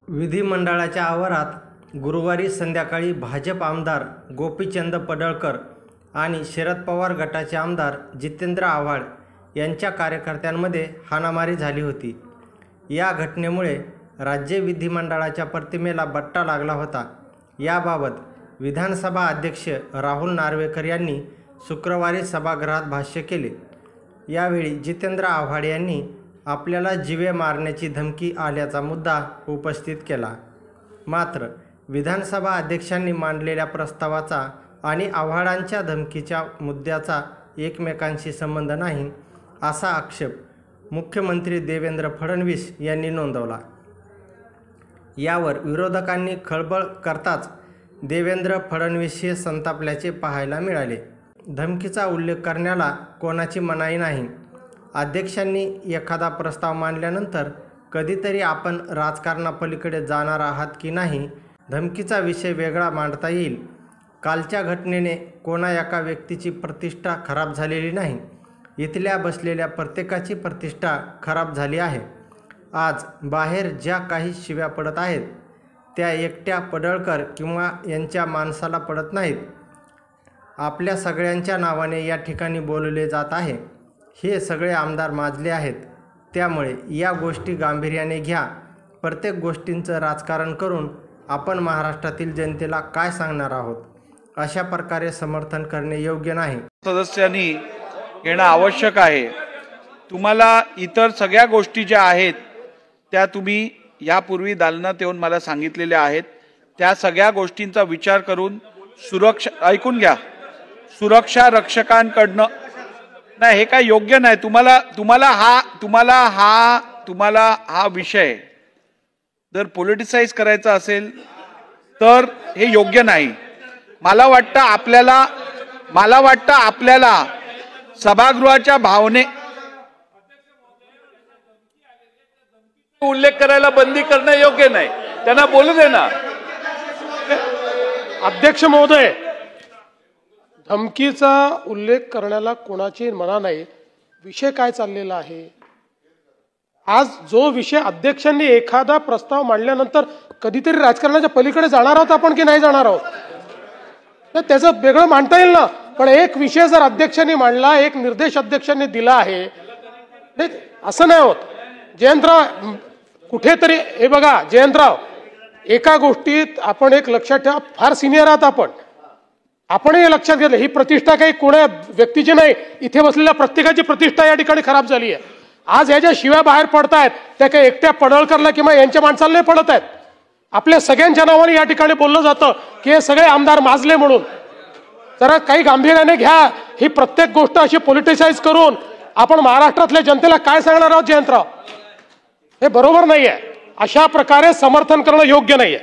विधिमंडळाच्या आवारात गुरुवारी संध्याकाळी भाजप आमदार गोपीचंद पडळकर आणि शरद पवार गटाचे आमदार जितेंद्र आव्हाड यांच्या कार्यकर्त्यांमध्ये हाणामारी झाली होती। या घटनेमुळे राज्य विधिमंडळाच्या प्रतिमेला बट्टा लागला होता। याबाबत विधानसभा अध्यक्ष राहुल नार्वेकर यांनी शुक्रवारी सभागृहात भाष्य केले। यावेळी जितेंद्र आव्हाड यांनी आपल्याला जीवे मारण्याची धमकी आल्याचा मुद्दा उपस्थित केला। मात्र विधानसभा अध्यक्षांनी मांडलेल्या प्रस्तावाचा आणि आव्हाडांच्या धमकीच्या मुद्द्याचा एकमेकांशी संबंध नाही, असा आक्षेप मुख्यमंत्री देवेंद्र फडणवीस यांनी नोंदवला। यावर विरोधकांनी खळबळ करताच देवेंद्र फडणवीस हे संतापल्याचे पाहायला मिळाले। धमकीचा उल्लेख करण्याला कोणाची मनाई नाही। अध्यक्षांनी एखादा प्रस्ताव मांडल्यानंतर कधीतरी आपण राजकारणापलीकडे जाणार आहात की नाही, धमकीचा विषय वेगळा मांडता येईल। कालच्या घटनेने कोणा एका व्यक्तीची प्रतिष्ठा खराब झालेली नाही, इथल्या बसलेल्या प्रत्येकाची प्रतिष्ठा खराब झाली आहे। आज बाहेर ज्या काही शिव्या पडत आहेत त्या एकट्या पडळकर किंवा यांच्या माणसाला पडत नाहीत, आपल्या सगळ्यांच्या नावाने या ठिकाणी बोलले जात आहे। हे सगळे आमदार माजले आहेत, त्यामुळे या गोष्टी गांभीर्याने घ्या। प्रत्येक गोष्टींचं राजकारण करून आपण महाराष्ट्रातील जनतेला काय सांगणार आहोत, अशा प्रकारे समर्थन करणे योग्य नाही। सदस्यांनी येणं आवश्यक आहे। तुम्हाला इतर सगळ्या गोष्टी ज्या आहेत त्या तुम्ही यापूर्वी दालनात येऊन मला सांगितलेल्या आहेत। त्या सगळ्या गोष्टींचा विचार करून ऐकून घ्या, सुरक्षा रक्षकांकडनं नाही, हे काय योग्य नाही। तुम्हाला हा विषय जर पॉलिटिसाइज करायचा असेल तर हे योग्य नाही। मला वाटतं आपल्याला सभागृहाच्या भावने उल्लेख करायला बंदी करणं योग्य नाही, त्यांना बोलू दे ना। अध्यक्ष महोदय, धमकीचा उल्लेख करण्याला कोणाची मना नाही। विषय काय चाललेला आहे, आज जो विषय अध्यक्षांनी एखादा प्रस्ताव मांडल्यानंतर कधीतरी राजकारणाच्या पलीकडे जाणार आहोत आपण की नाही जाणार आहोत, तर त्याचं वेगळं मांडता येईल ना। पण एक विषय जर अध्यक्षांनी मांडला, एक निर्देश अध्यक्षांनी दिला आहे, असं नाही होत। जयंतराव कुठेतरी, हे बघा जयंतराव, एका गोष्टीत आपण एक लक्षात ठेवा, फार सिनियर आहात आपणही हे लक्षात घेतलं, ही प्रतिष्ठा काही कोणा व्यक्तीची नाही, इथे बसलेल्या प्रत्येकाची प्रतिष्ठा या ठिकाणी खराब झाली आहे। आज ह्या ज्या शिव्या बाहेर पडतायत त्या काही एकट्या पडळकरला किंवा यांच्या माणसाला नाही पडत आहेत, आपल्या सगळ्यांच्या नावाने या ठिकाणी बोललं जातं की हे सगळे आमदार माजले म्हणून। जरा काही गांभीर्याने घ्या। ही प्रत्येक गोष्ट अशी पॉलिटिसाइज करून आपण महाराष्ट्रातल्या जनतेला काय सांगणार आहोत जयंतराव, हे बरोबर नाहीये। अशा प्रकारे समर्थन करणं योग्य नाहीये।